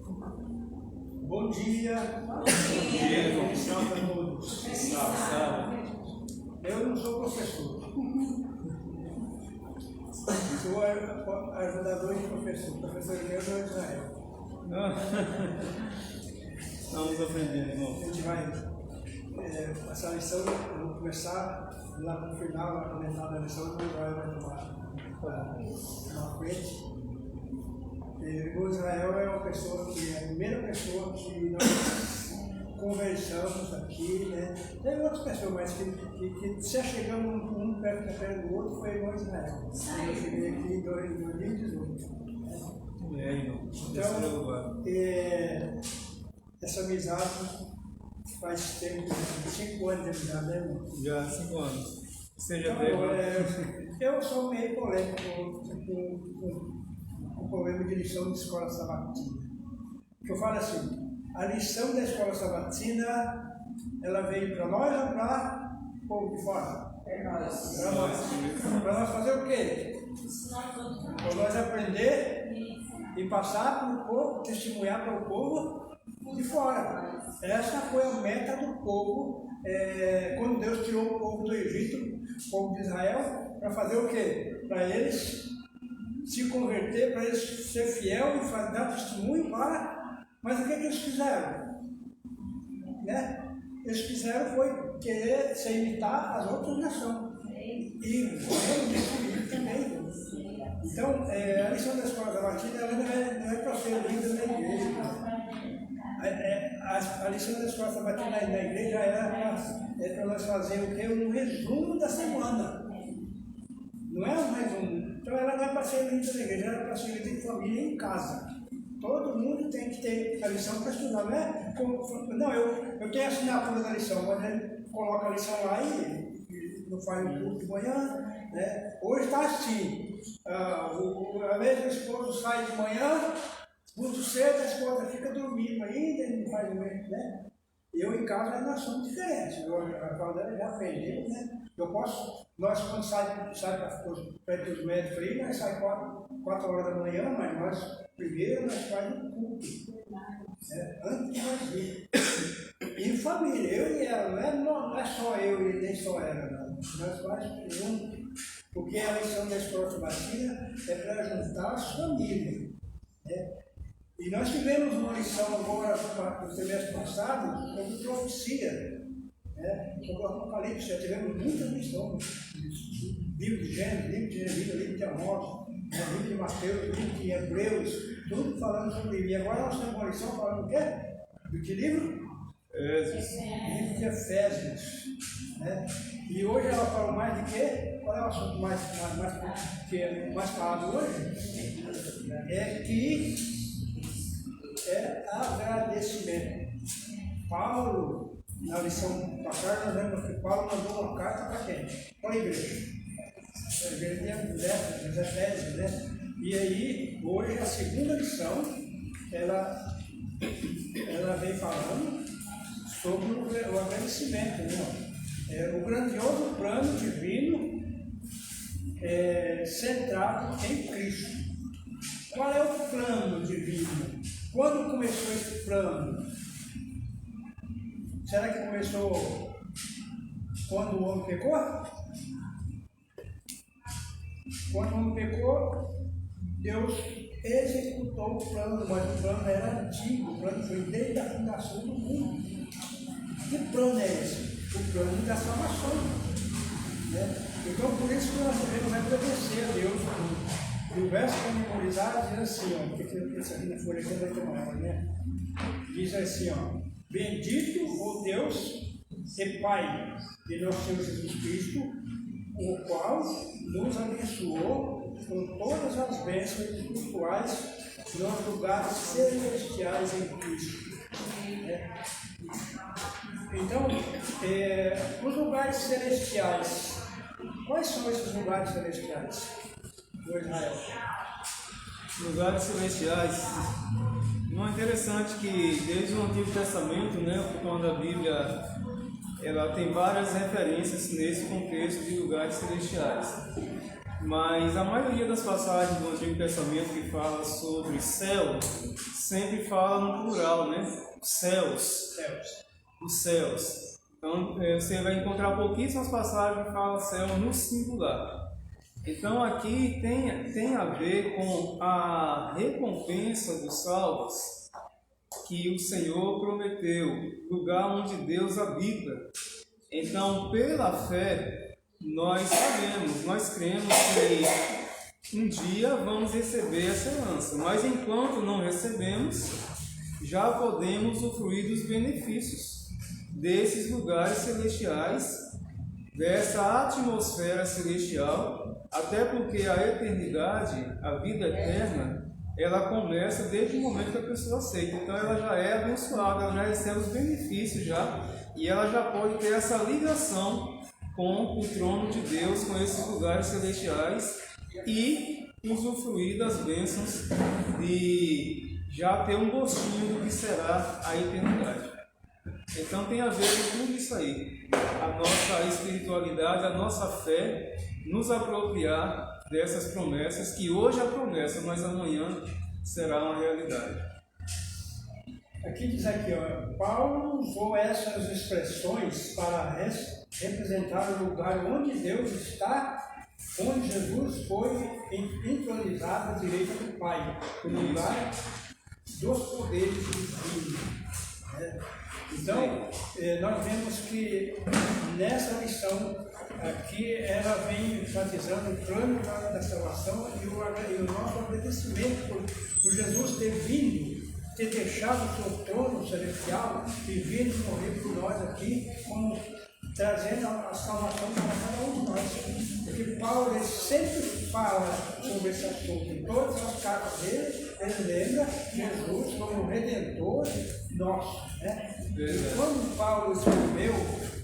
Bom dia. Bom dia. Como estão todos? Salve. Eu não sou professor. Sou ajudador de professor. Professor de Deus é Israel. Estamos aprendendo, irmão. A gente vai, essa lição, eu vou começar lá no final, na metade da lição, o Israel vai tomar na frente. O Israel é uma pessoa que é a primeira pessoa que nós conversamos aqui, né? Tem outras pessoas, mas que se chegamos um perto do outro foi o Israel. Eu cheguei aqui em 2018. Então, essa amizade faz tempo, 5 anos de amizade, né, irmão? Já 5 anos. Seja Então, eu sou meio polêmico com o problema de lição de escola sabatina. Porque eu falo assim, a lição da escola sabatina, ela veio para nós ou para o povo de fora? Para nós. Para nós fazer o quê? Para nós aprender e passar para o povo, testemunhar para o povo de fora. Essa foi a meta do povo, quando Deus tirou o povo do Egito, o povo de Israel, para fazer o quê? Para eles se converter, para eles ser fiel e dar testemunho para... Mas o que eles fizeram? Né? Eles fizeram foi querer se imitar as outras nações. E morreram desse livro também. Então, a lição da escola sabatina ela não é para ser lida na igreja. A lição da escola sabatina na igreja é para nós fazer o quê? Um resumo da semana. Não é um resumo. Então, ela não é para ser lida na igreja, ela é para ser lida em família e em casa. Todo mundo tem que ter a lição para estudar, não é? Não, eu tenho a assinatura da lição, mas ele coloca a lição lá e não faz o culto de manhã, né? Hoje está assim, às vezes o esposo sai de manhã, muito cedo, a esposa fica dormindo ainda, ele não faz o mesmo, né? Eu em casa nós somos diferentes, a Claudélia já aprendeu, né? Nós quando saímos para os médicos aí, nós saímos 4 horas da manhã, mas nós primeiro nós fazemos um culto, antes de nós vir. Em família, eu e ela, não é só eu e nem só ela, não. Nós fazemos junto, porque a lição da escola sabatina é para juntar as famílias. Né? E nós tivemos uma lição agora, no semestre passado, sobre profecia. Sobre o Apocalipse, já tivemos muitas lições. Livro de Gênesis, livro de Jeremias, livro de Amós, livro de Mateus, livro de Hebreus, tudo falando sobre livro. E agora nós temos uma lição falando o quê? Do que livro? Livro de Efésios. Né? E hoje ela fala mais de quê? Qual é o assunto mais falado hoje? É agradecimento. Paulo, na lição passada, nós vemos que Paulo mandou uma carta para quem? Para a igreja. A igreja de Efésios, né? E aí, hoje, a segunda lição, ela vem falando sobre o agradecimento, né? O grandioso plano divino centrado em Cristo. Qual é o plano divino? Quando começou esse plano? Será que começou quando o homem pecou? Quando o homem pecou, Deus executou o plano, mas o plano era antigo, o plano foi desde a fundação do mundo. Que plano é esse? O plano da salvação. Né? Então, por isso que nós devemos agradecer a Deus. E o verso para memorizar diz assim, porque essa aqui na folha aqui vai tomar ela, né? Diz assim, bendito o Deus e Pai de nosso Senhor Jesus Cristo, o qual nos abençoou com todas as bênçãos espirituais nos lugares celestiais em Cristo. Então, os lugares celestiais, quais são esses lugares celestiais do Israel? Lugares celestiais. Não é interessante que desde o Antigo Testamento, né, quando a Bíblia ela tem várias referências nesse contexto de lugares celestiais. mas a maioria das passagens do Antigo Testamento que fala sobre céu, sempre fala no plural, né? Céus. Os céus. Então, você vai encontrar pouquíssimas passagens que falam céu no singular. Então, aqui tem a ver com a recompensa dos salvos que o Senhor prometeu, lugar onde Deus habita. Então, pela fé, nós sabemos, nós cremos que um dia vamos receber essa herança, mas enquanto não recebemos, já podemos usufruir dos benefícios desses lugares celestiais, dessa atmosfera celestial, até porque a eternidade, a vida eterna, ela começa desde o momento que a pessoa aceita. Então ela já é abençoada, ela já recebe os benefícios já, e ela já pode ter essa ligação com o trono de Deus, com esses lugares celestiais, e usufruir das bênçãos e já ter um gostinho do que será a eternidade. Então tem a ver com tudo isso aí, a nossa espiritualidade, a nossa fé, nos apropriar dessas promessas, que hoje é a promessa, mas amanhã será uma realidade. Aqui diz aqui, ó, Paulo usou essas expressões para representar o lugar onde Deus está, onde Jesus foi entronizado à direita do Pai, o lugar dos poderes divinos. Então, nós vemos que nessa lição aqui ela vem enfatizando o plano da salvação e o nosso agradecimento por Jesus ter vindo, ter deixado o seu trono celestial e vindo morrer por nós aqui, como trazendo a salvação para cada um de nós. Porque Paulo ele sempre fala sobre esse assunto. Em todas as cartas dele, ele lembra Jesus como Redentor nosso. Né? E quando Paulo escreveu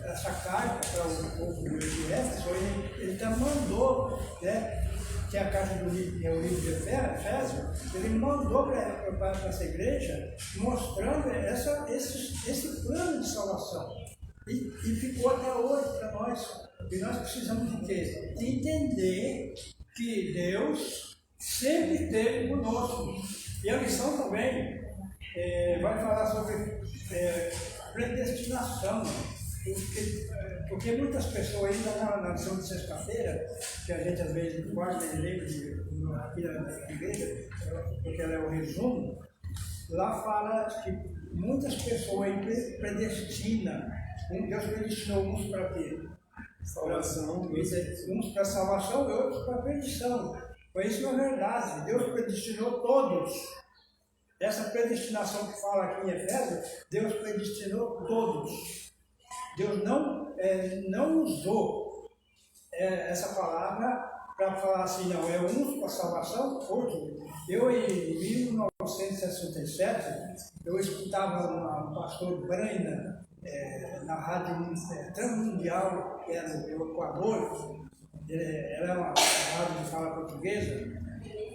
essa carta para o povo de Éfeso, ele também mandou, né, que é a carta do livro, é o livro de Efésios, ele mandou para essa igreja mostrando esse plano de salvação. E ficou até hoje para nós. E nós precisamos de quê? De entender que Deus sempre esteve conosco. E a lição também vai falar sobre predestinação. Porque muitas pessoas ainda na lição de sexta-feira, que a gente às vezes quase nem lembra aqui na igreja, porque ela é o resumo, lá fala que muitas pessoas predestinam. Deus predestinou uns para quê? Salvação. Uns para salvação e outros para perdição. Mas isso não é verdade. Deus predestinou todos. Essa predestinação que fala aqui em Efésios, Deus predestinou todos. Deus não usou essa palavra para falar assim, não, é uns para salvação, outros. Eu, em 1967, eu escutava um pastor Braina, na rádio Transmundial, que era no Equador, era uma rádio de fala portuguesa,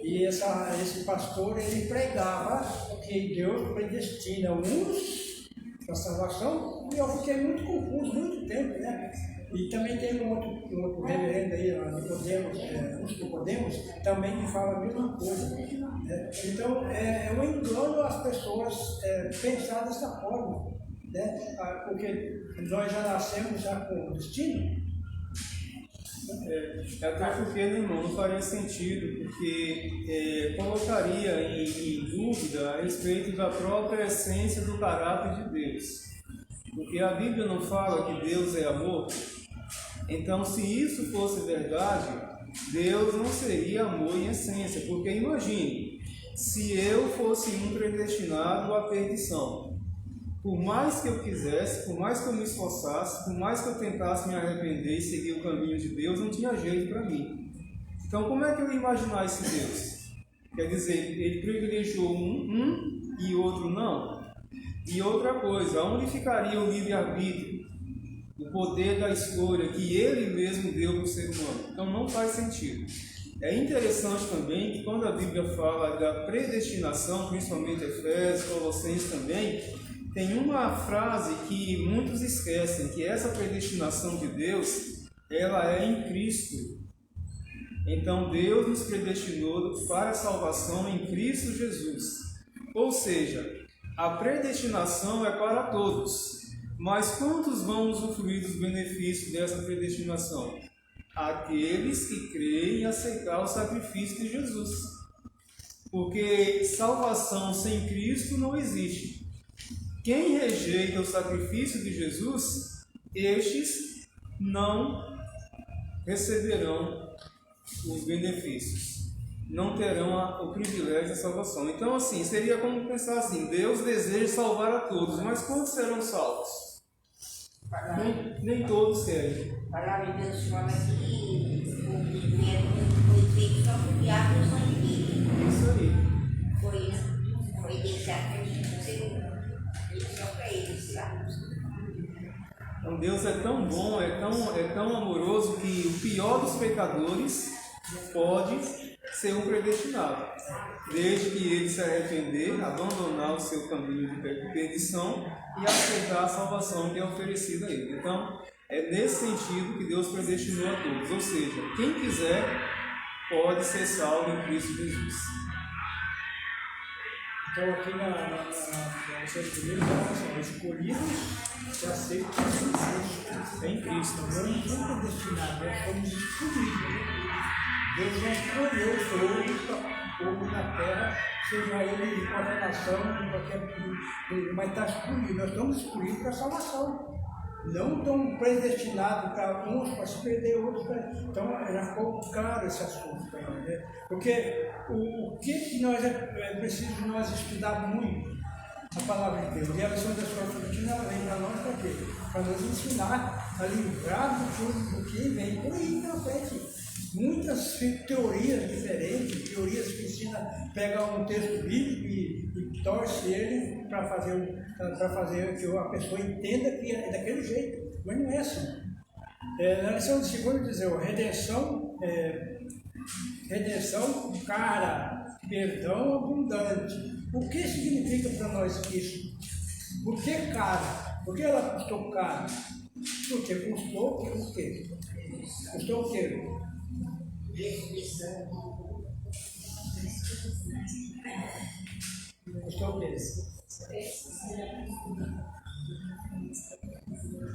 e esse pastor ele pregava que Deus predestina uns para a salvação, e eu fiquei muito confuso, muito tempo, né? E também tem um outro reverendo aí, Nicodemos, também que fala a mesma coisa. Né? Então, eu engano as pessoas pensar dessa forma. Né? Porque nós já nascemos já com destino. Até porque, né, irmão, não faria sentido, porque colocaria em dúvida a respeito da própria essência do caráter de Deus. Porque a Bíblia não fala que Deus é amor. Então, se isso fosse verdade, Deus não seria amor em essência. Porque imagine, se eu fosse um predestinado à perdição, por mais que eu quisesse, por mais que eu me esforçasse, por mais que eu tentasse me arrepender e seguir o caminho de Deus, não tinha jeito para mim. Então, como é que eu ia imaginar esse Deus? Quer dizer, ele privilegiou um e outro não? E outra coisa, onde ficaria o livre-arbítrio, o poder da escolha que ele mesmo deu para o ser humano? Então, não faz sentido. É interessante também que quando a Bíblia fala da predestinação, principalmente Efésios, Colossenses também, tem uma frase que muitos esquecem, que essa predestinação de Deus, ela é em Cristo. Então Deus nos predestinou para a salvação em Cristo Jesus. Ou seja, a predestinação é para todos. Mas quantos vão usufruir dos benefícios dessa predestinação? Aqueles que creem e aceitar o sacrifício de Jesus. Porque salvação sem Cristo não existe. Quem rejeita o sacrifício de Jesus, estes não receberão os benefícios, não terão o privilégio da salvação. Então, assim, seria como pensar assim: Deus deseja salvar a todos, mas quantos serão salvos? Nem todos querem. A palavra de Deus fala que o primeiro foi feito só para o diabo e os anjos. Isso aí. Foi deixado para gente ser só para eles lá. Então Deus é tão bom, é tão amoroso, que o pior dos pecadores pode ser um predestinado, desde que ele se arrepender, abandonar o seu caminho de perdição e aceitar a salvação que é oferecida a ele. Então, é nesse sentido que Deus predestinou a todos, ou seja, quem quiser pode ser salvo em Cristo Jesus. Então, aqui na versículo 1, são escolhidos que aceitam Jesus em Cristo. Nós não somos predestinados, nós somos escolhidos. Deus não escolheu todos para o povo na terra, seja ele de qualquer nação, de qualquer. Mas está escolhido, nós estamos escolhidos para a salvação. Não estão predestinados para uns para se perder, outros para. Então já ficou claro esse assunto para nós, né? Porque o que nós é preciso nós estudar muito a palavra de Deus. E a lição da escola sabatina vem para nós para quê? Para nos ensinar a livrar do que vem por aí na frente. Muitas teorias diferentes, teorias que ensinam, pegam um texto bíblico e torce ele para fazer que a pessoa entenda que é daquele jeito, mas não é assim. Na lição de segunda diz: redenção cara, perdão abundante. O que significa para nós isso? Por que cara? Por que ela custou caro? Porque custou o quê? Custou o quê? Custou o quê?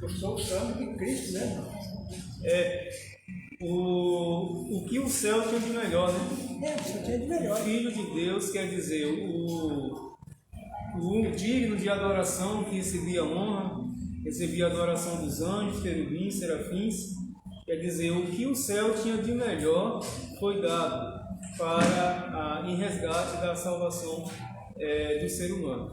Custou o sangue de Cristo, né? O que o céu tinha de melhor, né? O céu tinha de melhor. O Filho de Deus, quer dizer, o digno de adoração que recebia honra, recebia a adoração dos anjos, querubins, serafins. Quer dizer, o que o céu tinha de melhor foi dado em resgate da salvação do ser humano.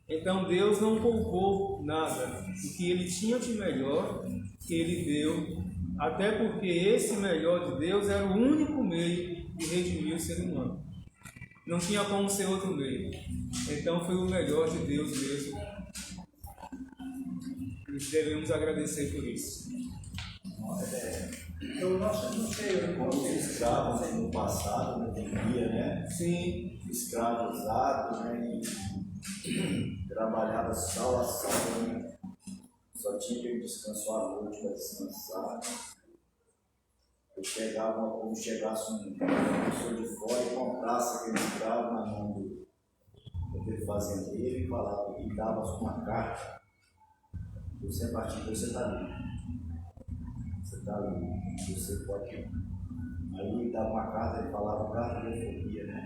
Então Deus não poupou nada. O que ele tinha de melhor, que ele deu, até porque esse melhor de Deus era o único meio de redimir o ser humano. Não tinha como ser outro meio. Então foi o melhor de Deus mesmo. E devemos agradecer por isso. Eu não sei, como os escravos no passado, vivia, né? Sim. Escravizados, né? E trabalhava só a sábado, né? Só tinha que descansar à noite para descansar. Como chegasse uma pessoa de fora e comprasse aquele escravo na mão daquele fazendeiro e falava, e dava uma carta. Você partir, você está livre. Você está livre, você pode ir. Aí ele dava uma carta, ele falava carta de euforia, né?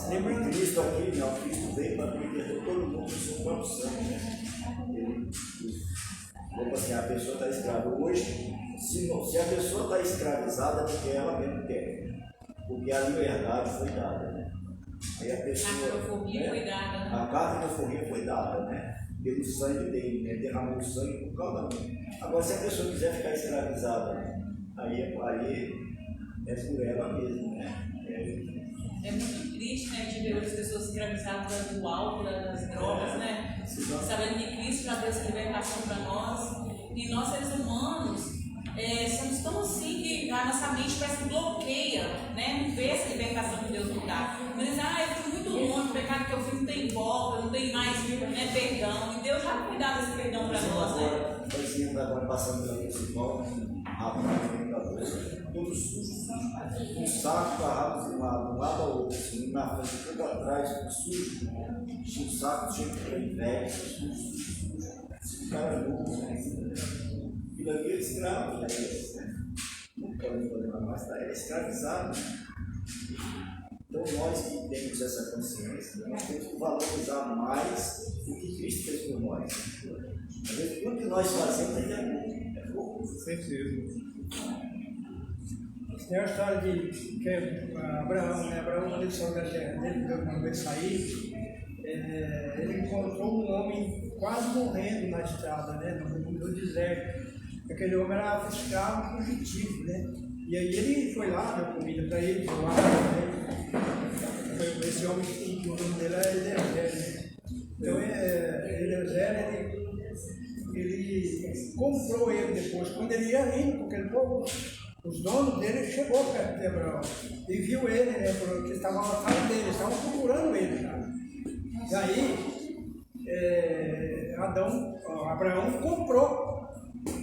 Lembrando Cristo aqui, não, Cristo veio para perder todo mundo do seu próprio sangue, né? Como assim, a pessoa está escrava. Hoje, se a pessoa está escravizada, é porque ela mesmo quer. Porque a liberdade foi dada, né? Aí a pessoa. A cartofobia foi dada, né? A cartofobia foi dada, né? Pelo sangue dele, né? Derramou o sangue por causa da mãe. Agora, se a pessoa quiser ficar escravizada, né? Aí é por ela mesmo, né? É muito triste, né, de ver as pessoas escravizadas do álcool, das drogas, né? Sabendo que Cristo já deu essa libertação para nós. E nós, seres humanos, somos tão assim que a nossa mente parece que bloqueia, né? Não vê essa libertação que Deus nos dá. Mas diz, eu fui muito longe, o pecado que eu fiz não tem volta, não tem mais, né, perdão. E Deus já cuidado desse perdão para nós, né? Agora, passando pela principal, rapaz, todos sujos. Um saco parado de um lado ao outro, assim, na frente, tudo atrás, tudo sujo. Tinha um saco cheio de velho, sujo. Esse cara novo, né? E daquele escravo, né? Não podem fazer mais, era escravizado. Então, nós que temos essa consciência, nós temos que valorizar mais o que Cristo fez por nós. Às vezes, tudo que nós fazemos ainda é pouco. Com certeza. Tem a história de que Abraão, né? Abraão, quando ele saiu da terra dele, quando ele sair, ele encontrou um homem quase morrendo na estrada, né? No deserto. Aquele homem era escravo fugitivo, né? E aí ele foi lá, deu comida para ele, foi lá, né? Esse homem, o nome dele era Eliezer, né? Então, Eliezer, ele comprou ele depois, quando ele ia indo, porque ele, os donos dele chegou perto de Abraão e viu ele, né? Porque estavam atrás dele, estavam procurando ele, cara. E aí, Abraão comprou,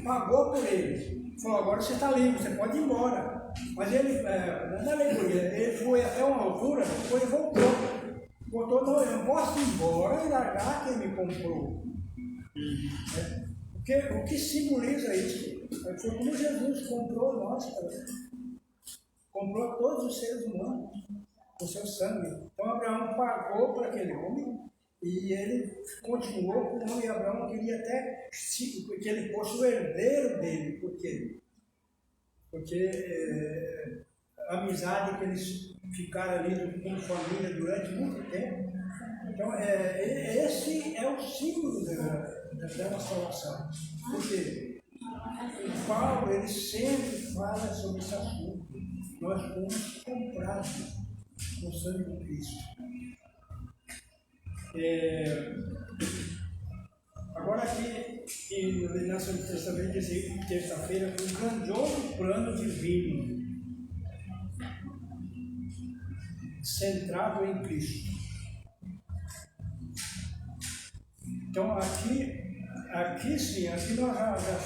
pagou por ele. Falou, agora você está livre, você pode ir embora. Mas ele, não é alegoria, ele foi até uma altura, depois voltou. Voltou, não, eu não posso ir embora e largar quem me comprou. Porque o que simboliza isso? Foi como Jesus comprou nós, cara. Comprou todos os seres humanos com seu sangue. Então Abraão pagou para aquele homem e ele continuou com o homem. E Abraão queria até que ele fosse o herdeiro dele. Por quê? Porque a amizade que eles ficaram ali como família durante muito tempo. Então, esse é o símbolo da salvação. Porque o Paulo, ele sempre fala sobre esse assunto. Nós fomos comprados com o sangue de Cristo. Agora aqui, no Nosso Testamento, diz terça-feira, um grandioso plano divino centrado em Cristo. Então aqui sim, aqui nós já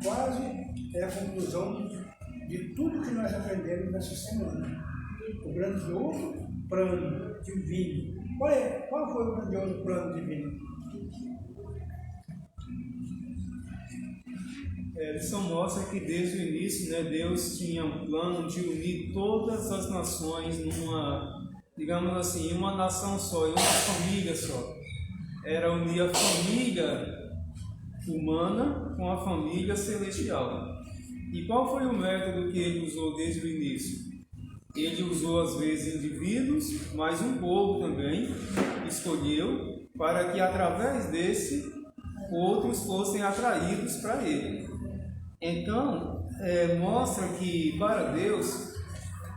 quase é a conclusão de tudo que nós aprendemos nessa semana. O grandioso plano divino. Qual foi o grandioso plano divino? A lição mostra que desde o início, né, Deus tinha um plano de unir todas as nações numa, digamos assim, uma nação só, em uma família só. Era unir a família humana com a família celestial. E qual foi o método que ele usou desde o início? Ele usou às vezes indivíduos, mas um povo também escolheu para que através desse outros fossem atraídos para ele. Então, mostra que para Deus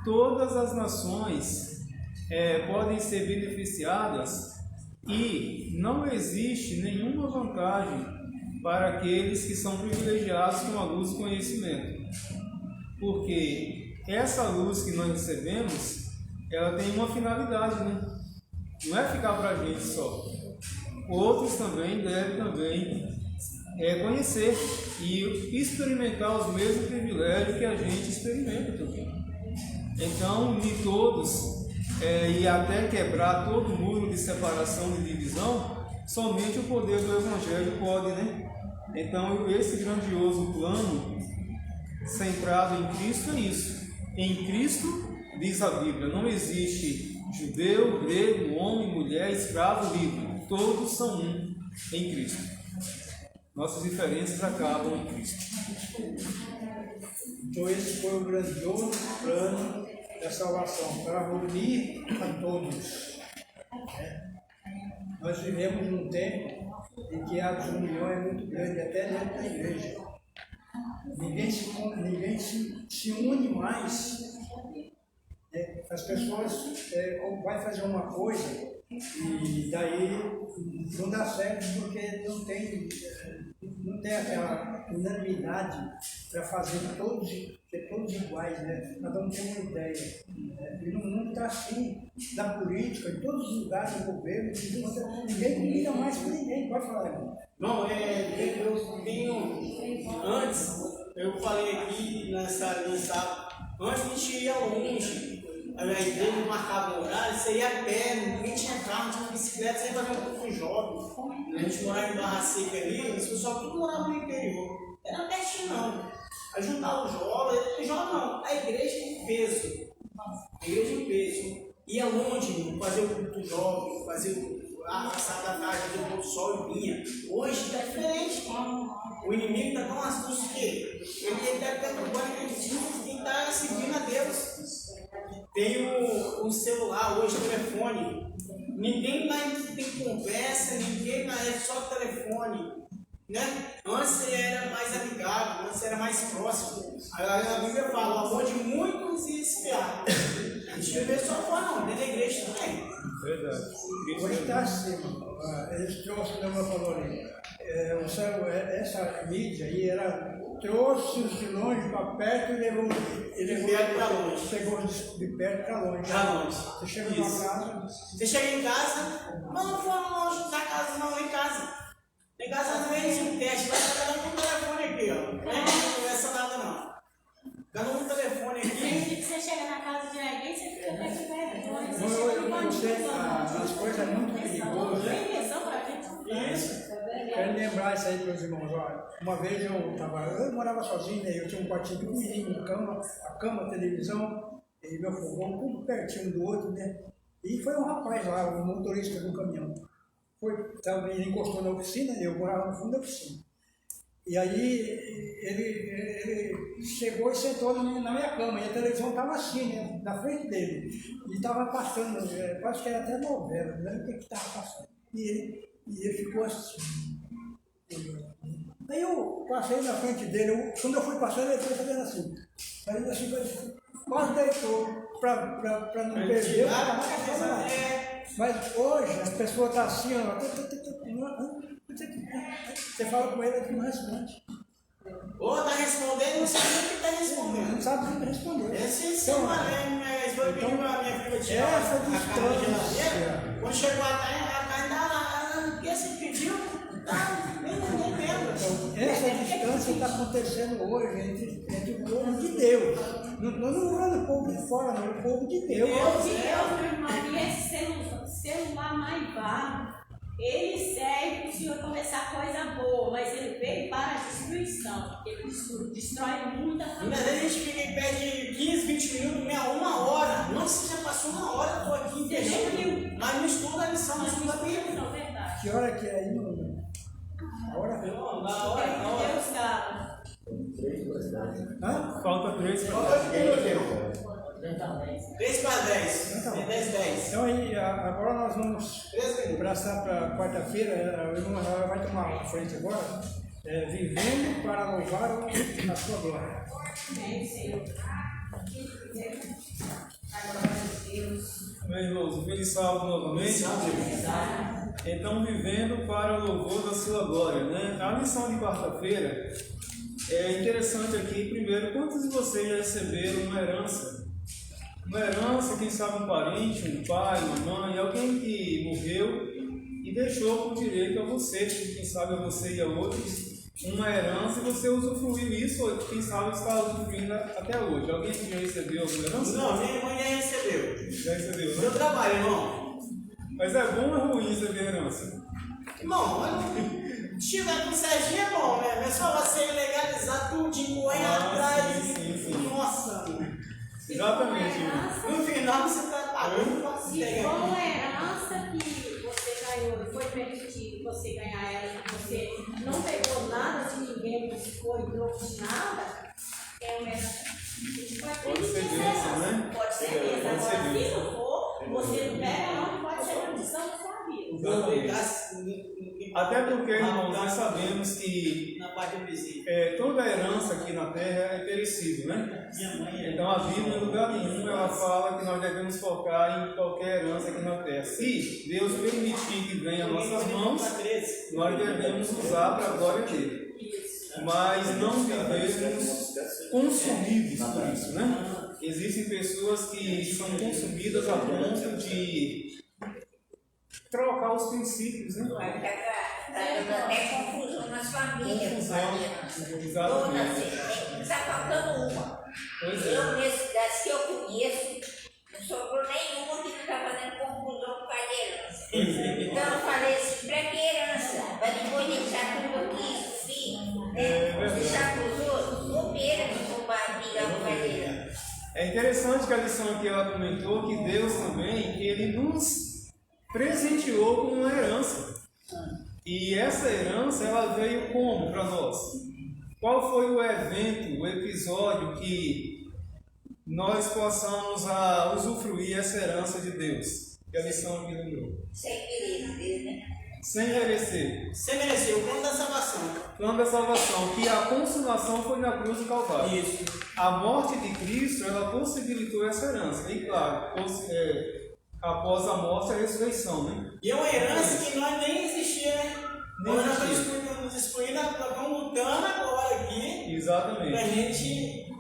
todas as nações podem ser beneficiadas e não existe nenhuma vantagem para aqueles que são privilegiados com a luz do conhecimento. Porque essa luz que nós recebemos, ela tem uma finalidade, né? Não é ficar para a gente só. Outros também devem conhecer e experimentar os mesmos privilégios que a gente experimenta também. Então, unir todos e até quebrar todo muro de separação, de divisão, somente o poder do Evangelho pode, né? Então, esse grandioso plano centrado em Cristo é isso. Em Cristo, diz a Bíblia, não existe judeu, grego, homem, mulher, escravo, livre. Todos são um em Cristo. Nossas diferenças acabam em Cristo. Então esse foi o grandioso plano da salvação, para unir a todos. Nós vivemos num tempo em que a desunião é muito grande, até dentro da igreja. Ninguém se une mais. As pessoas vão fazer uma coisa e daí não dá certo porque não tem aquela unanimidade para fazer todos iguais, né? Cada um tem uma ideia. E no mundo está assim, na política, em todos os lugares, no governo, ninguém combina mais com ninguém. Pode falar, irmão. Não, eu tenho. Antes, eu falei aqui nessa antes a gente ia longe, a igreja não marcava o horário, você ia a pé, ninguém tinha carro, tinha bicicleta, você ia fazer um pouco jovem. A gente morava em Barra Seca ali, os pessoal tudo morava no interior. Era pertinho não. Ajudar os jovens não, a igreja em peso. A igreja em peso. Ia longe, fazer o culto jovem, fazer a passada da tarde do sol e vinha. Hoje está diferente. O inimigo está tão astuto que ele está preocupado com quem está seguindo a Deus. Tem o celular hoje, o telefone. Ninguém mais tem conversa, ninguém mais é só telefone. Né? Antes era mais amigável, antes era mais próximo. A Bíblia fala: o amor de muitos e esfriado. A gente não vê só fora, não, dentro da igreja também. Verdade. Hoje está assim, esse troço que eu falou ali. Essa mídia aí, ela trouxe os de longe para perto e levou De perto para longe. Chegou de perto para longe. Para longe. Você chega em uma casa. Você chega em casa, não foram longe da casa, não, em casa. Em casa não é um teste, vai ficar com o telefone aqui, ó. Não conversa nada, não. Cada um telefone aqui. Você chega na casa de alguém, você fica até de perto. As coisas são muito perigosas. Isso. Quero lembrar isso aí para os irmãos. Olha, uma vez eu morava sozinho, né? Eu tinha um quartinho pequenininho, a cama, a televisão, e meu fogão, tudo pertinho do outro, né? E foi um rapaz lá, um motorista do caminhão. Ele encostou na oficina, eu morava no fundo da oficina. E aí ele chegou e sentou na minha cama, e a televisão estava assim, né, na frente dele. E estava passando, acho que era até novela, não lembro o que estava passando. E ele ficou assistindo. Aí eu passei na frente dele, quando eu fui passando, ele foi fazendo assim. Fazendo assim, quase deitou, para não perder. Mas hoje as pessoas estão assim, ó, você fala com ele, ele não responde. Ou está respondendo, não sabe o que está respondendo. Não sabe o que responder. Esse celular, mas foi pedindo a minha filha tirar essa a carne de distância. geladeira. Quando chegou a carne está lá. O que você pediu? Tá, nem lembra. Então, essa distância está acontecendo hoje entre o povo de Deus. Não é o povo de fora, não, é o povo de Deus. Meu irmão, e esse celular mais vago, ele serve para o senhor começar coisa boa, mas ele veio para a destruição. Ele destrói muita família. Às vezes a gente fica em pé de 15, 20 minutos, uma hora. Nossa, já passou uma hora, eu estou aqui em mas não estuda a lição, não estuda a Bíblia. Não, verdade. Que hora que é aí, mano? A hora? Na hora. Deus dá. Hã? Falta 3 para Falta 3 para 10. Então, Tem 10, 10. Então aí, agora nós vamos 3 minutos. passar para quarta-feira. A irmã vai tomar a frente agora. Vivendo para louvar a sua glória. Meus irmãos, feliz sábado novamente. Então, vivendo para o louvor da sua glória, né? A lição de quarta-feira é interessante aqui. Primeiro, quantos de vocês já receberam uma herança? Uma herança, quem sabe um parente, um pai, uma mãe, alguém que morreu e deixou por direito a você, quem sabe a você e a outros, uma herança, e você usufruiu isso, ou quem sabe está usufruindo até hoje. Alguém que já recebeu alguma herança? Não, minha irmã já recebeu. Já recebeu, né? Meu trabalho, irmão. Mas é bom ou é ruim receber herança? Irmão, se tiver com o Serginho é bom, né? É só você legalizar tudinho, correr atrás. Sim. Nossa. Exatamente. No final você está pagando para Se for a herança que você ganhou e foi permitido você ganhar ela, que você não pegou nada de ninguém, não ficou em troco de nada, é uma herança. Pode ser bênção, né? Pode ser bênção. Agora, se não for, você não pega, não pode ser maldição na sua vida. Até porque, irmãos, nós sabemos que na parte invisível. toda herança aqui na terra é perecível, né? Então a Bíblia, em lugar nenhum, ela fala que nós devemos focar em qualquer herança aqui na terra. Se Deus permitir que venha às nossas mãos, nós devemos usar para a glória dele. Mas não vivemos consumidos por isso, né? Existem pessoas que são consumidas a ponto de trocar os princípios, né? Vai ficar dando até confusão nas famílias. Confusão, Todas, exatamente. está faltando uma. Pois é. Eu, das que eu conheço, não sobrou nenhuma que não está fazendo confusão com a herança. Então eu falei assim, para que herança? Para depois deixar tudo aqui, filho, né? Deixar para os outros, bobeira que for brigar com a herança. É interessante que a lição aqui ela comentou que Deus também, Ele nos presenteou com uma herança. E essa herança, ela veio como para nós? Qual foi o evento, o episódio que nós possamos usufruir essa herança de Deus? Que a lição aqui lembrou. Sem merecer, né? Sem merecer. Você mereceu o plano da salvação. Plano da salvação, que a consumação foi na cruz do Calvário. Isso. A morte de Cristo, ela possibilitou essa herança. E claro, após a morte, a ressurreição, né? E é uma herança que nós nem existia, né? Nem Nós existia. estamos nos excluindo, estamos lutando agora aqui Exatamente. para a gente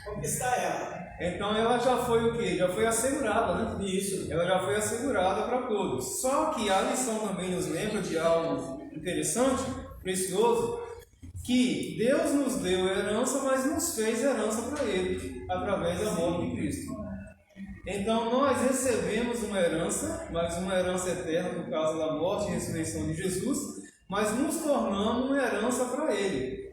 conquistar ela. Então ela já foi o quê? Já foi assegurada, né? Isso. Ela já foi assegurada para todos. Só que a lição também nos lembra de algo interessante, precioso, que Deus nos deu herança, mas nos fez herança para Ele, através da morte de Cristo. Então nós recebemos uma herança, mas uma herança eterna por causa da morte e ressurreição de Jesus, mas nos tornamos uma herança para Ele.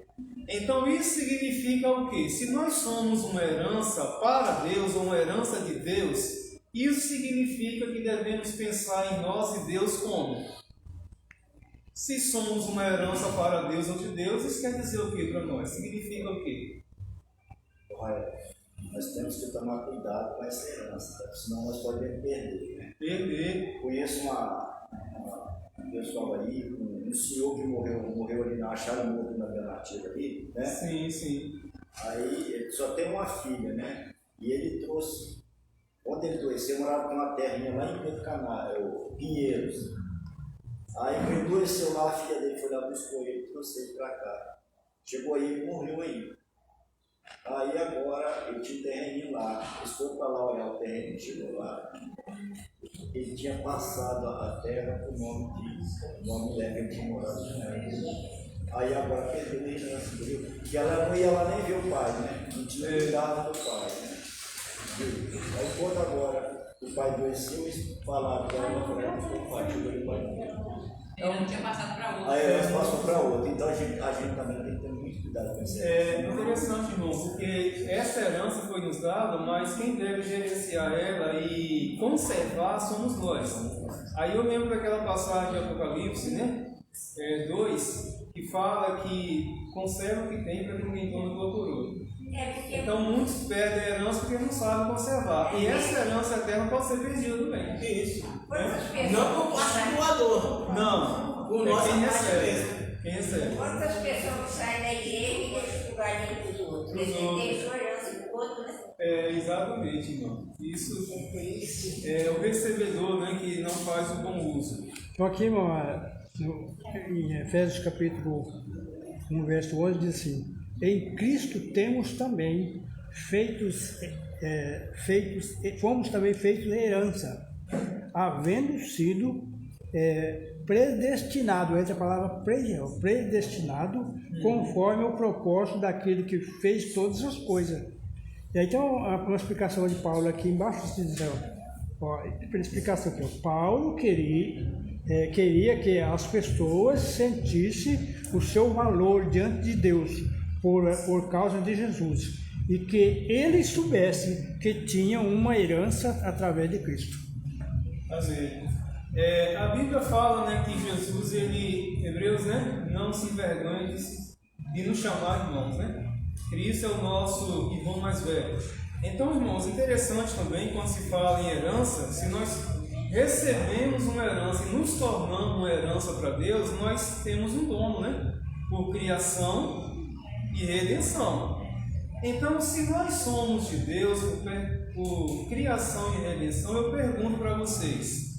Então isso significa o quê? Se nós somos uma herança para Deus ou uma herança de Deus, isso significa que devemos pensar em nós e Deus como? Se somos uma herança para Deus ou de Deus, isso quer dizer o que para nós? Significa o quê? Olha, nós temos que tomar cuidado com essa herança, senão nós podemos perder. Né? Perder. Conheço um pessoal aí, um senhor que morreu ali na Achada Morto na Benativa ali, né? Sim, sim. Aí ele só tem uma filha, né? E ele trouxe, quando ele adoeceu, morava com uma terrinha lá em Pedro Canário, Pinheiros. Aí ele adoeceu lá, a filha dele foi lá, buscou ele, trouxe ele pra cá. Chegou aí, ele morreu aí. Aí agora ele tinha um terreninho lá, eles foram para lá olhar o terreno, chegou lá. Ele tinha passado a terra por nome de uma mulher que ele tinha morado com ela. Aí agora perdeu a herança, entendeu? Porque ela não ia lá nem ver o pai, né? Não tinha cuidado do pai, né? Aí quando agora o pai adoeceu, eles falaram que ela foi o pai, chegou e o pai não. Ela não tinha passado para outra. Aí ela passou para outra, então a gente também tem que ter muito cuidado com essa herança. É interessante, irmão, porque essa herança foi nos dada, mas quem deve gerenciar ela e conservar somos nós. Aí eu lembro daquela passagem de Apocalipse, né? 2, que fala que conserva o que tem para que ninguém tome do outro. Então muitos perdem a herança porque não sabem conservar. E essa herança eterna pode ser perdida também. Isso. Né? Não por parte do doador. Não. Por É nossa quem parte recebe. mesmo. Quem recebe. Quantas pessoas que saem da igreja e deixam o guardinho para os outros? Eles deixam a herança para o outro, né? Exatamente, irmão. Isso é o recebedor, né, que não faz o bom uso. Então aqui, irmão, em Efésios capítulo 1, verso 11, diz assim: em Cristo temos também fomos também feitos herança, havendo sido predestinado, essa é a palavra predestinado, conforme o propósito daquele que fez todas as coisas. E aí, então, uma explicação de Paulo aqui embaixo, diz, explicação aqui, Paulo queria que as pessoas sentissem o seu valor diante de Deus por causa de Jesus, e que eles soubessem que tinham uma herança através de Cristo. Amém. A Bíblia fala, né, que Jesus, Hebreus, né, não se envergonha de nos chamar irmãos, né? Cristo é o nosso irmão mais velho. Então, irmãos, interessante também quando se fala em herança, se nós recebemos uma herança e nos tornamos uma herança para Deus, nós temos um dono, né? Por criação e redenção. Então, se nós somos de Deus por criação e redenção, eu pergunto para vocês: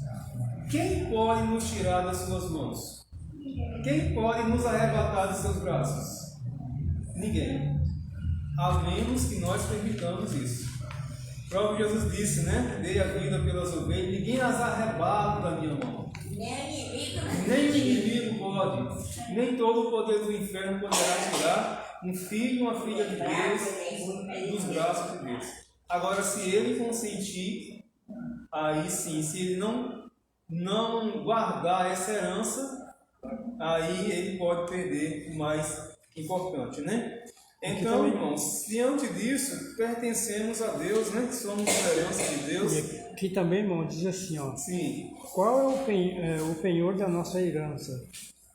quem pode nos tirar das suas mãos? Quem pode nos arrebatar dos seus braços? Ninguém. A menos que nós permitamos isso. O próprio Jesus disse, né? Dei a vida pelas ovelhas, ninguém as arrebata da minha mão. Nem o inimigo pode, nem todo o poder do inferno poderá tirar um filho e uma filha de Deus dos braços de Deus. Agora, se ele consentir, aí sim, se ele não guardar essa herança, aí ele pode perder o mais importante, né? Então, irmãos, diante disso, pertencemos a Deus, né? Somos a herança de Deus. E aqui também, irmão, diz assim, ó. Sim. Qual é o penhor da nossa herança?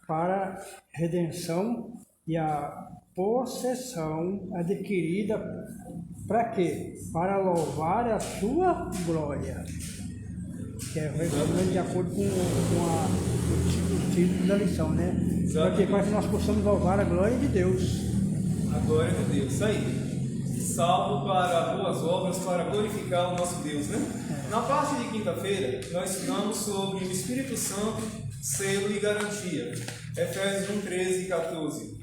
Para redenção e a possessão adquirida para quê? Para louvar a sua glória. Que é de acordo com o título da lição, né? Para que nós possamos louvar a glória de Deus. A glória de Deus, isso aí. Salvo para boas obras, para glorificar o nosso Deus, né? Na parte de quinta-feira, nós estudamos sobre o Espírito Santo, selo e garantia. Efésios 1, 13 e 14.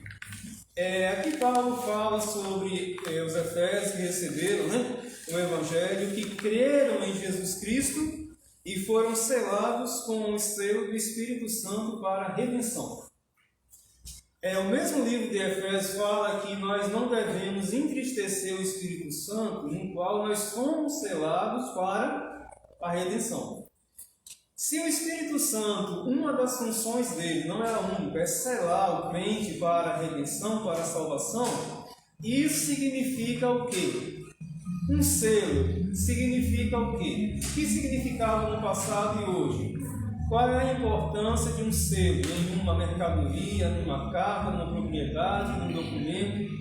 Aqui Paulo fala sobre os efésios que receberam, né, o Evangelho, que creram em Jesus Cristo e foram selados com o selo do Espírito Santo para a redenção. O mesmo livro de Efésios fala que nós não devemos entristecer o Espírito Santo, no qual nós fomos selados para a redenção. Se o Espírito Santo, uma das funções dele, não é a única, é selar o crente para a redenção, para a salvação, isso significa o quê? Um selo significa o quê? O que significava no passado e hoje? Qual é a importância de um selo em uma mercadoria, numa carta, numa propriedade, num documento?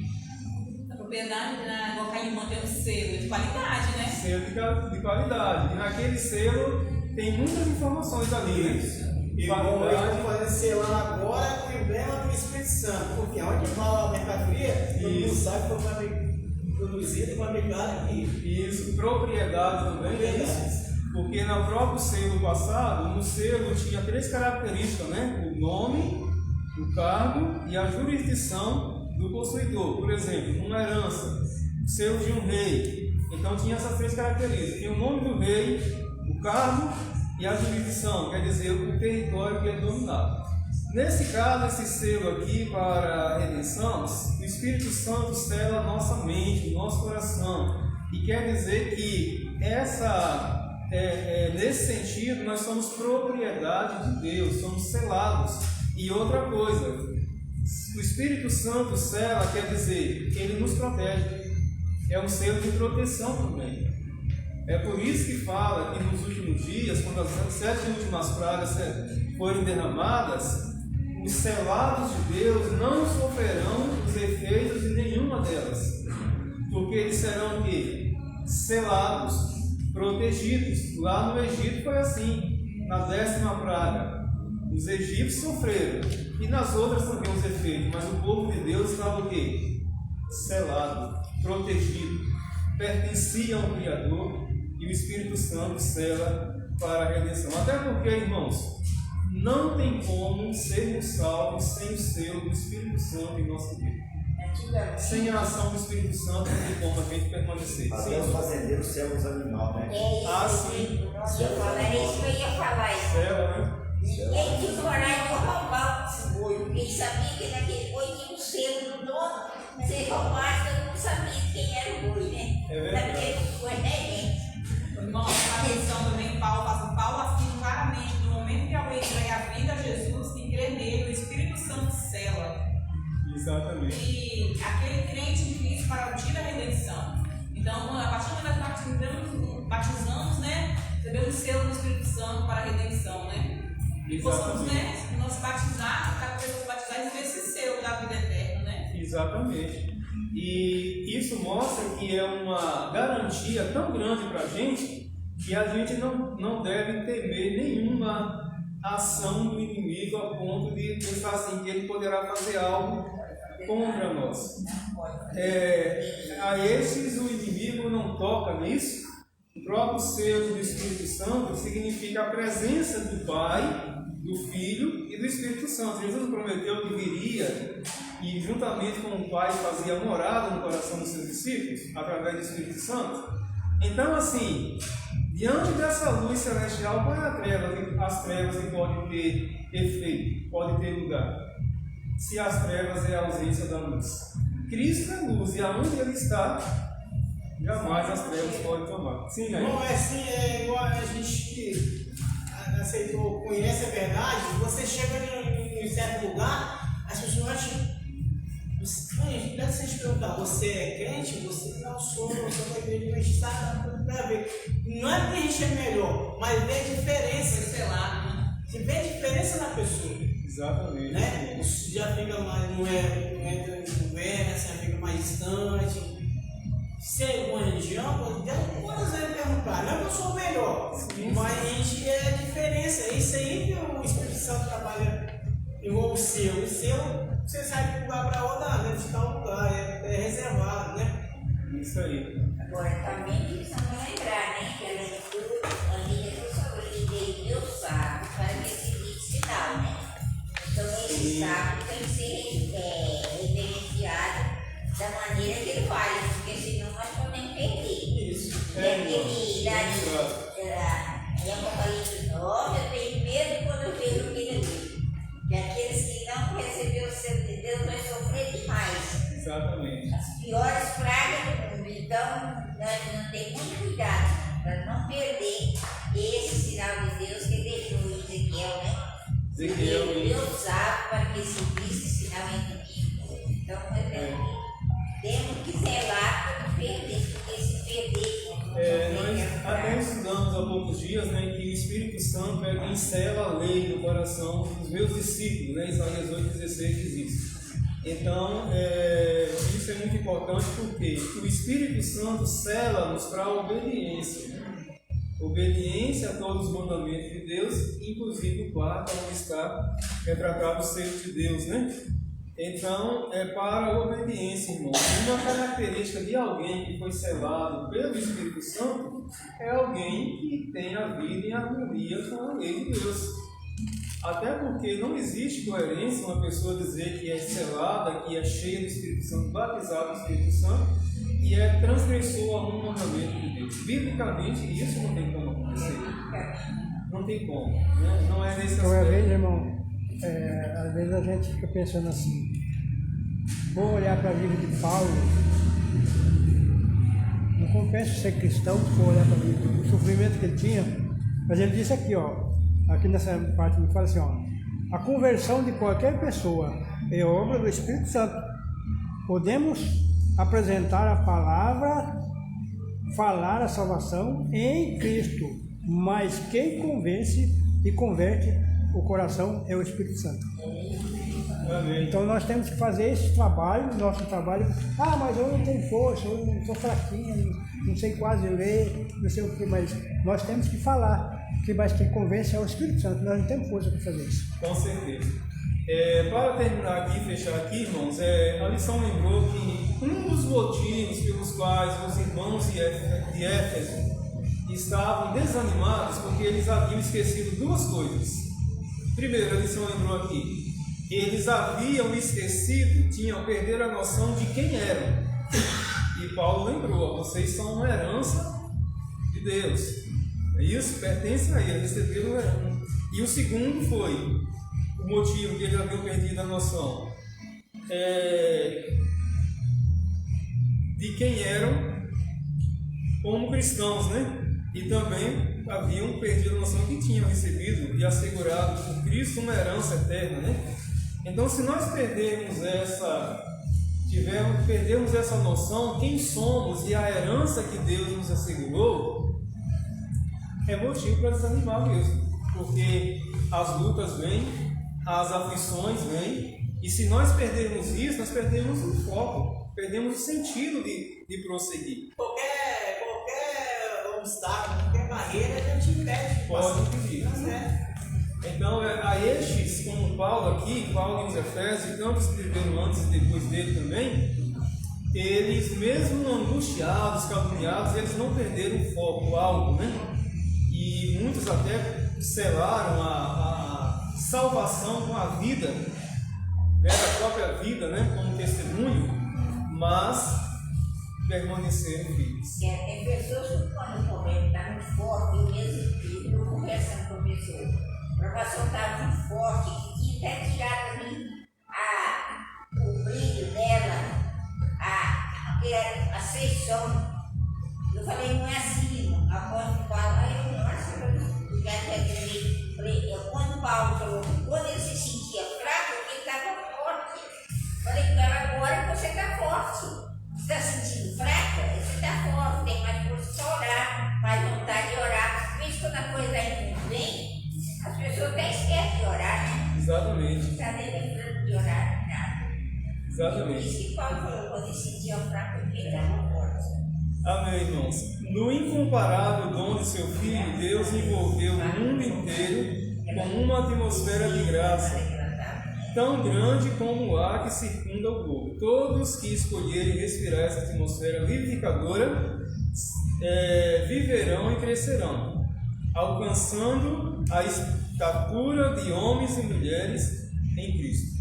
A propriedade, igual Caimã, tem um selo de qualidade, né? Selo de qualidade. E naquele selo tem muitas informações ali, né? E como nós estamos fazendo selar agora com o emblema do Espírito Santo. Porque onde fala a mercadoria, todo mundo sabe como vai produzir e fabricado aqui. Isso, propriedade também, é isso. Porque no próprio selo passado, no selo tinha 3 características, né? O nome, o cargo e a jurisdição do possuidor. Por exemplo, uma herança, o selo de um rei. Então tinha essas 3 características. Tinha o nome do rei, o cargo e a jurisdição, quer dizer, o território que é dominado. Nesse caso, esse selo aqui para a redenção, o Espírito Santo sela a nossa mente, o nosso coração. E quer dizer que nesse sentido, nós somos propriedade de Deus, somos selados. E outra coisa, o Espírito Santo sela, quer dizer, ele nos protege. É um selo de proteção também. É por isso que fala que nos últimos dias, quando as 7 últimas pragas forem derramadas, os selados de Deus não sofrerão os efeitos de nenhuma delas. Porque eles serão o quê? Selados, protegidos. Lá no Egito foi assim, na 10ª praga. Os egípcios sofreram, e nas outras também os efeitos, mas o povo de Deus estava o quê? Selado, protegido, pertencia ao Criador, e o Espírito Santo sela para a redenção. Até porque, irmãos, não tem como sermos salvos sem o selo do Espírito Santo em nossa vida. Sem a ação do Espírito Santo, não tem como a gente permanecer. Até os fazendeiros selam os animais, né? Sim. É isso que eu ia falar. Sela, né? Ele tinha coragem de roubar esse boi. Ele sabia que naquele boi tinha um selo do dono. Se ele roubasse, eu não sabia quem era o boi, né? É verdade. Sabia que o boi é Irmão, na atenção também, Paulo afirma claramente, no momento que alguém entrega a vida a Jesus, que crê nele, o Espírito Santo sela. Exatamente. E aquele crente em Cristo para o dia da redenção. Então, a partir do momento que nós batizamos, né? Recebemos o selo do Espírito Santo para a redenção, né? E possamos, né? Nós batizar, cada pessoa se batizar e receber esse selo da vida eterna, né? Exatamente. E isso mostra que é uma garantia tão grande para a gente que a gente não deve temer nenhuma ação do inimigo a ponto de pensar assim que ele poderá fazer algo contra nós. A esses o inimigo não toca nisso. O próprio selo do Espírito Santo significa a presença do Pai, do Filho e do Espírito Santo. Jesus prometeu que viria e juntamente com o Pai fazia morada no coração dos seus discípulos através do Espírito Santo. Então, assim, Diante dessa luz celestial, qual é a treva? As trevas que podem ter efeito, podem ter lugar. Se as trevas é a ausência da luz. Cristo é luz, e aonde Ele está, jamais as trevas podem tomar. Sim, né? Não é assim, é igual a gente que aceitou, conhece a verdade, você chega em certo lugar, as pessoas te. Deve ser te perguntar, você é crente? Você não sou da igreja, mas está tudo para ver. Não é porque a gente é melhor, mas vê a diferença. Selado, né? Você vê a diferença na pessoa. Exatamente. Né? Isso já fica mais, não entra em conversa, fica mais distante. Se é uma religião, quantas vezes perguntar? Não é que eu sou o melhor, mas a gente é a diferença. É isso aí que o Espírito Santo trabalha igual o seu. O seu, você sai de um lugar para outro, deve estar um lugar, é reservado, né? Isso aí. Agora também precisamos lembrar, né, que além de tudo, a linha do sobre Deus sabe para que esse sinal, né? Então esse sábio tem que ser reverenciado da maneira que ele faz, porque senão nós podemos perder. Isso. E aquele em Apocalipse 9, eu tenho medo quando eu vejo aquele livro. Que aqueles que não receberam o selo de Deus vai sofrer demais. Exatamente. As piores pragas do mundo. Então, nós não temos muito cuidado para não perder esse sinal de Deus que deixou em Ezequiel, né? Ezequiel, Deus sabe para que se esse sinal entre mim. Então, temos que zelar para não perder, porque se perder. Nós até estudamos há poucos dias, né, que o Espírito Santo é quem sela a lei no coração dos meus discípulos, né? Isaías 8,16 diz isso. Então, isso é muito importante porque o Espírito Santo sela-nos para a obediência. Obediência a todos os mandamentos de Deus, inclusive o quarto, onde está retratado o selo de Deus, né? Então, é para a obediência, irmão. Uma característica de alguém que foi selado pelo Espírito Santo é alguém que tem a vida em harmonia com a lei de Deus. Até porque não existe coerência uma pessoa dizer que é selada, que é cheia do Espírito Santo, batizada do Espírito Santo, e é transgressor a um mandamento de Deus. Biblicamente, isso não tem como acontecer. Não tem como. Né? Não é nesse Então, às aspecto. vezes, irmão, às vezes a gente fica pensando assim, vou olhar para a vida de Paulo, não compensa ser cristão, vou olhar para a vida, o sofrimento que ele tinha, mas ele disse aqui, ó, aqui nessa parte me fala assim, ó, a conversão de qualquer pessoa é obra do Espírito Santo. Podemos apresentar a palavra, falar a salvação em Cristo, mas quem convence e converte o coração é o Espírito Santo. Amém. Então nós temos que fazer esse trabalho, nosso trabalho. Ah, mas eu não tenho força, eu não sou fraquinho, não sei quase ler, não sei o que, mas nós temos que falar. Mas quem convence é o Espírito Santo, nós não temos força para fazer isso. Com certeza. Para terminar aqui, fechar aqui, irmãos, a lição lembrou que um dos motivos pelos quais os irmãos de Éfeso estavam desanimados, porque eles haviam esquecido duas coisas. Primeiro, a lição lembrou aqui, eles haviam esquecido, perderam a noção de quem eram. E Paulo lembrou, vocês são uma herança de Deus. Isso pertence a ele, receberam uma herança. E o segundo foi o motivo que eles haviam perdido a noção de quem eram como cristãos, né? E também haviam perdido a noção que tinham recebido e assegurado por Cristo uma herança eterna, né? Então, se nós perdermos essa noção, quem somos e a herança que Deus nos assegurou, é motivo para desanimar mesmo, porque as lutas vêm, as aflições vêm, e se nós perdermos isso, nós perdemos o foco, perdemos o sentido de prosseguir. Qualquer obstáculo, qualquer barreira, a gente impede. Pode impedir. Então, a estes, como Paulo aqui, Paulo em Efésios, e tantos escreveram antes e depois dele também, eles, mesmo angustiados, caluniados, eles não perderam o foco, o alvo, né? E muitos até selaram a salvação com a vida, né, a própria vida, né, como testemunho, mas permanecerem firmes. Porque tem pessoas que quando o problema está muito forte, eu mesmo estou conversando com a pessoa. A provação está muito forte, que tinha até tirado a mim o brilho dela, a feição. Eu falei, não é assim, irmão. Apóstolo Paulo, aí eu, nossa, já tinha quando Paulo falou, quando ele se sentia fraco, ele estava forte. Falei com ela, agora você está forte. Você está sentindo fraca? Você está forte, tem mais força para orar, mais vontade de orar. Por isso, quando a coisa aí não vem, as pessoas até esquecem de orar, né? Exatamente. Não está nem lembrando de orar, nada. Por Exatamente. isso que Paulo falou, quando ele se sentia fraco, ele estava forte. Amém, irmãos. No incomparável dom de seu Filho, Deus envolveu o mundo inteiro com uma atmosfera de graça, tão grande como o ar que circunda o globo. Todos que escolherem respirar essa atmosfera vivificadora viverão e crescerão, alcançando a estatura de homens e mulheres em Cristo.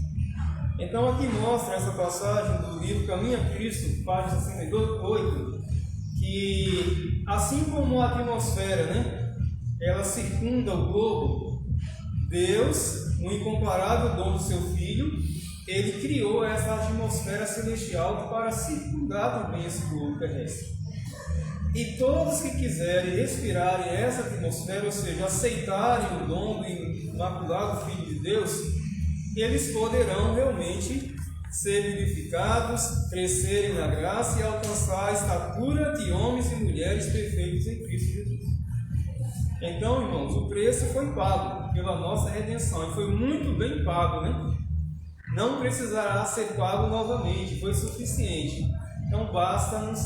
Então aqui mostra essa passagem do livro Caminho a Cristo, página 68, que assim como a atmosfera, ela circunda o globo, Deus, no incomparável dom do seu Filho, ele criou essa atmosfera celestial para circundar também esse globo terrestre. E todos que quiserem respirarem essa atmosfera, ou seja, aceitarem o dom do imaculado Filho de Deus, eles poderão realmente ser vivificados, crescerem na graça e alcançar a estatura de homens e mulheres perfeitos em Cristo Jesus. Então, irmãos, o preço foi pago pela nossa redenção e foi muito bem pago, Não precisará ser pago novamente, foi suficiente. Então, basta-nos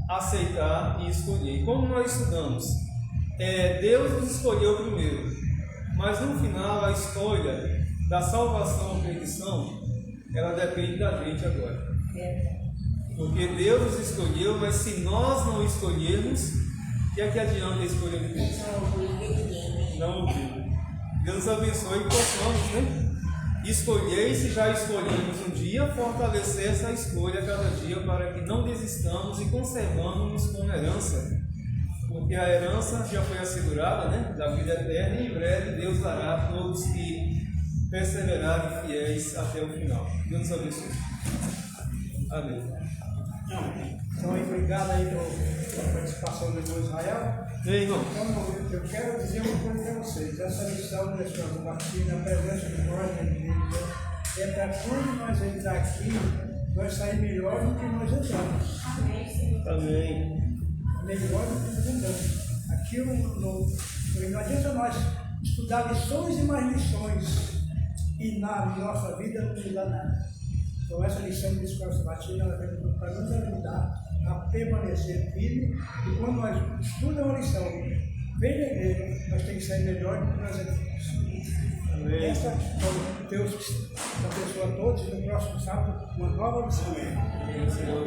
aceitar e escolher. E como nós estudamos, Deus nos escolheu primeiro, mas no final a escolha da salvação ou perdição, ela depende da gente agora. Porque Deus nos escolheu, mas se nós não escolhermos, o que é que adianta a escolha de Deus? Não ouviu. Deus nos abençoe e possamos, escolher, e se já escolhemos um dia, fortalecer essa escolha a cada dia para que não desistamos e conservamos como herança. Porque a herança já foi assegurada, da vida eterna, e em breve Deus dará a todos que perseverarem fiéis até o final. Deus nos abençoe. Amém. Então, obrigado aí pela participação do irmão Israel. Ei, irmão. Então, eu quero dizer uma coisa para vocês. Essa lição da Escola do Batismo, a presença de nós na igreja, é para quando nós entrar aqui, nós sair melhor do que nós entramos. Amém. Melhor do que nós entramos. Aqui não adianta nós estudar lições e mais lições e na nossa vida não nos dá nada. Então essa lição de Escola Sabatina, ela vem para nos ajudar a permanecer firme, e quando nós estudamos uma lição, vem na igreja, nós temos que sair melhor do que nós entramos. Amém. Essa, Deus abençoe a todos, e no próximo sábado, uma nova lição. Amém, Senhor.